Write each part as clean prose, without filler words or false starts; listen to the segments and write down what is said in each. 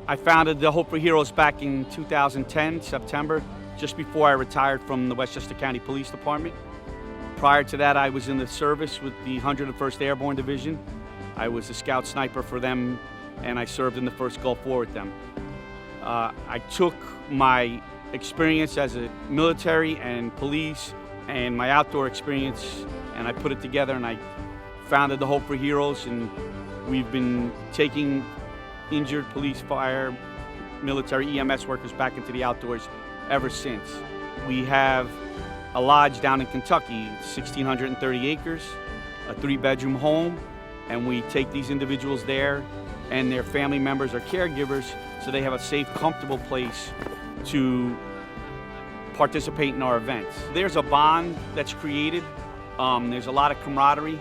I founded the Hope for Heroes back in 2010, September, just before I retired from the Westchester County Police Department. Prior to that, I was in the service with the 101st Airborne Division. I was a scout sniper for them, and I served in the 1st Gulf War with them. I took my experience as a military and police and my outdoor experience, and I put it together, and I founded the Hope for Heroes, and we've been taking injured police, fire, military, EMS workers back into the outdoors ever since. We have a lodge down in Kentucky, 1,630 acres, a 3-bedroom home, and we take these individuals there and their family members or caregivers so they have a safe, comfortable place to participate in our events. There's a bond that's created. There's a lot of camaraderie.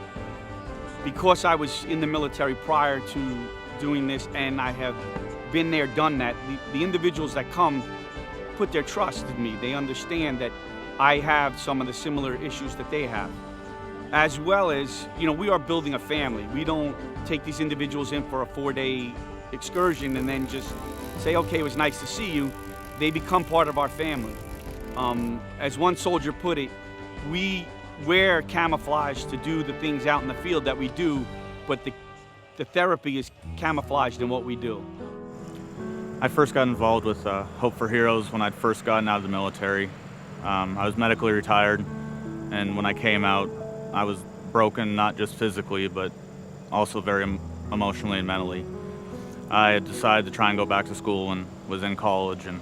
Because I was in the military prior to doing this, and I have been there, done that, the individuals that come put their trust in me. They understand that I have some of the similar issues that they have. As well as, we are building a family. We don't take these individuals in for a 4-day excursion and then just say, okay, it was nice to see you. They become part of our family. As one soldier put it, we wear camouflage to do the things out in the field that we do, but the therapy is camouflaged in what we do. I first got involved with Hope for Heroes when I'd first gotten out of the military. I was medically retired, and when I came out, I was broken, not just physically, but also very emotionally and mentally. I had decided to try and go back to school and was in college, and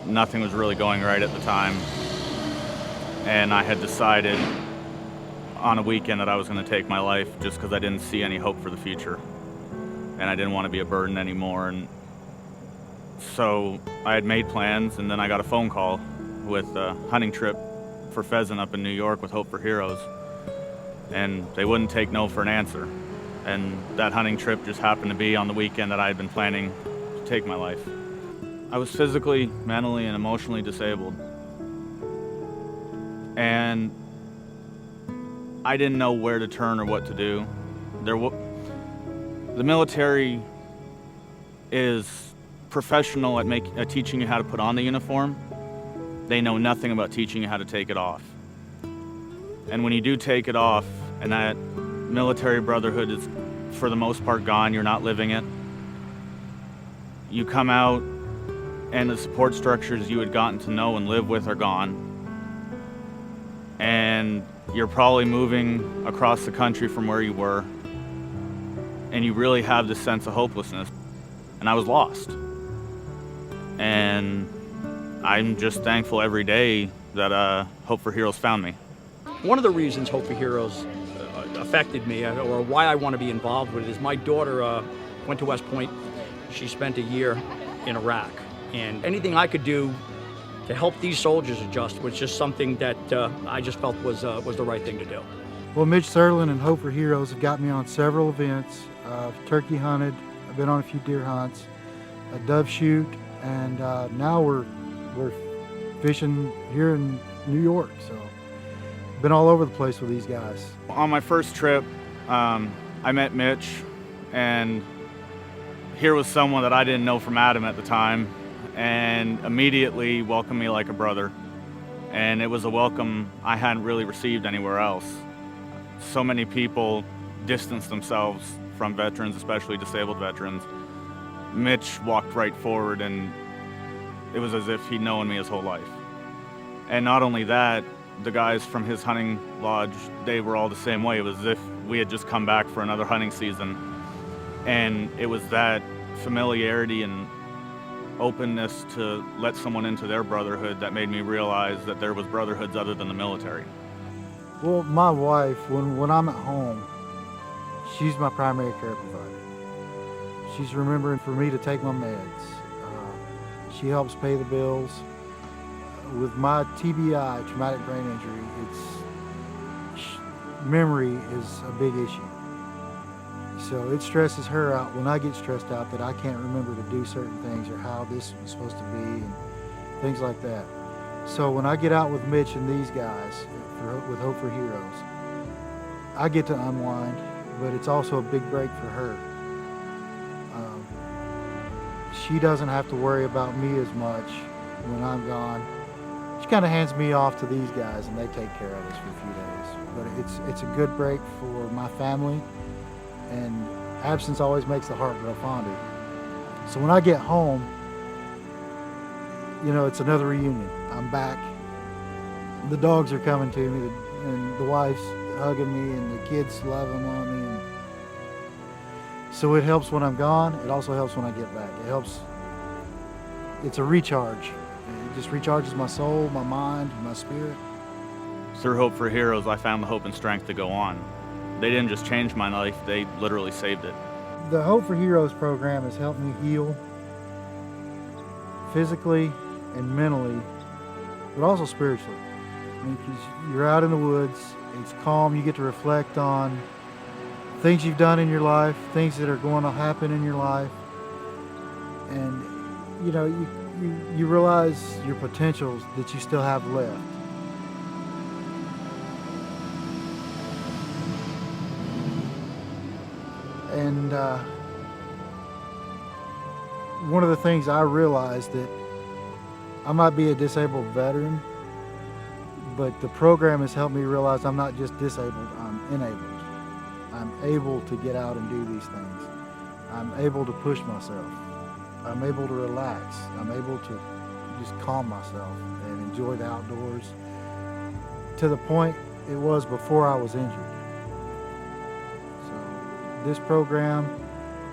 nothing was really going right at the time. And I had decided on a weekend that I was going to take my life just because I didn't see any hope for the future. And I didn't want to be a burden anymore. And so I had made plans, and then I got a phone call with a hunting trip for pheasant up in New York with Hope for Heroes. And they wouldn't take no for an answer. And that hunting trip just happened to be on the weekend that I had been planning to take my life. I was physically, mentally, and emotionally disabled. And I didn't know where to turn or what to do. The military is professional at teaching you how to put on the uniform. They know nothing about teaching you how to take it off. And when you do take it off, and that military brotherhood is for the most part gone, you're not living it, you come out and the support structures you had gotten to know and live with are gone. And you're probably moving across the country from where you were, and you really have this sense of hopelessness. And I was lost. And I'm just thankful every day that Hope for Heroes found me. One of the reasons Hope for Heroes affected me, or why I want to be involved with it, is my daughter went to West Point. She spent a year in Iraq, and anything I could do to help these soldiers adjust was just something that I just felt was the right thing to do. Well, Mitch Serlin and Hope for Heroes have got me on several events. Turkey hunted, I've been on a few deer hunts, a dove shoot, and now we're fishing here in New York. So been all over the place with these guys. On my first trip, I met Mitch, and here was someone that I didn't know from Adam at the time, and immediately welcomed me like a brother. And it was a welcome I hadn't really received anywhere else. So many people distance themselves from veterans, especially disabled veterans. Mitch walked right forward, and it was as if he'd known me his whole life. And not only that, the guys from his hunting lodge, they were all the same way. It was as if we had just come back for another hunting season. And it was that familiarity and openness to let someone into their brotherhood that made me realize that there was brotherhoods other than the military. Well, my wife, when I'm at home, she's my primary care provider. She's remembering for me to take my meds. She helps pay the bills. With my TBI, traumatic brain injury, memory is a big issue. So it stresses her out when I get stressed out that I can't remember to do certain things or how this was supposed to be and things like that. So when I get out with Mitch and these guys with Hope for Heroes, I get to unwind, but it's also a big break for her. she doesn't have to worry about me as much when I'm gone. She kind of hands me off to these guys, and they take care of us for a few days. But it's a good break for my family, and absence always makes the heart grow fonder. So when I get home, you know, it's another reunion. I'm back. The dogs are coming to me, and the wife's hugging me, and the kids loving on me. And so it helps when I'm gone. It also helps when I get back. It helps. It's a recharge. It just recharges my soul, my mind, my spirit. Through Hope for Heroes, I found the hope and strength to go on. They didn't just change my life, they literally saved it. The Hope for Heroes program has helped me heal physically and mentally, but also spiritually. I mean, 'cause you're out in the woods, it's calm, you get to reflect on things you've done in your life, things that are going to happen in your life, and you know, you realize your potentials that you still have left. And one of the things I realized that I might be a disabled veteran, but the program has helped me realize I'm not just disabled, I'm enabled. I'm able to get out and do these things. I'm able to push myself. I'm able to relax. I'm able to just calm myself and enjoy the outdoors to the point it was before I was injured. So this program,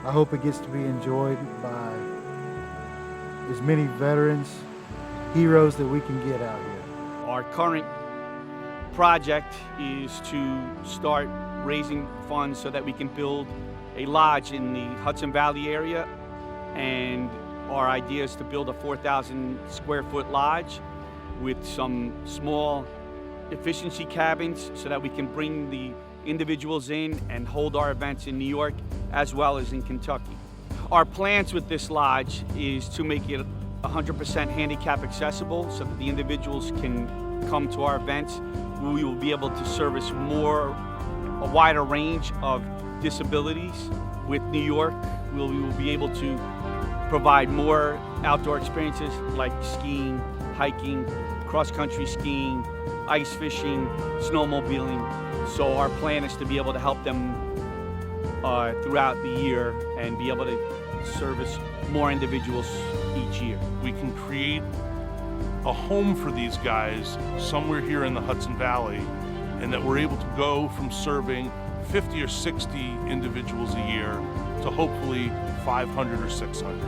I hope it gets to be enjoyed by as many veterans, heroes that we can get out here. Our current project is to start raising funds so that we can build a lodge in the Hudson Valley area, and our idea is to build a 4,000 square foot lodge with some small efficiency cabins so that we can bring the individuals in and hold our events in New York as well as in Kentucky. Our plans with this lodge is to make it 100% handicap accessible so that the individuals can come to our events. We will be able to service a wider range of disabilities. With New York, we will be able to provide more outdoor experiences like skiing, hiking, cross-country skiing, ice fishing, snowmobiling. So our plan is to be able to help them throughout the year and be able to service more individuals each year. We can create a home for these guys somewhere here in the Hudson Valley, and that we're able to go from serving 50 or 60 individuals a year to hopefully 500 or 600.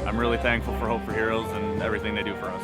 I'm really thankful for Hope for Heroes and everything they do for us.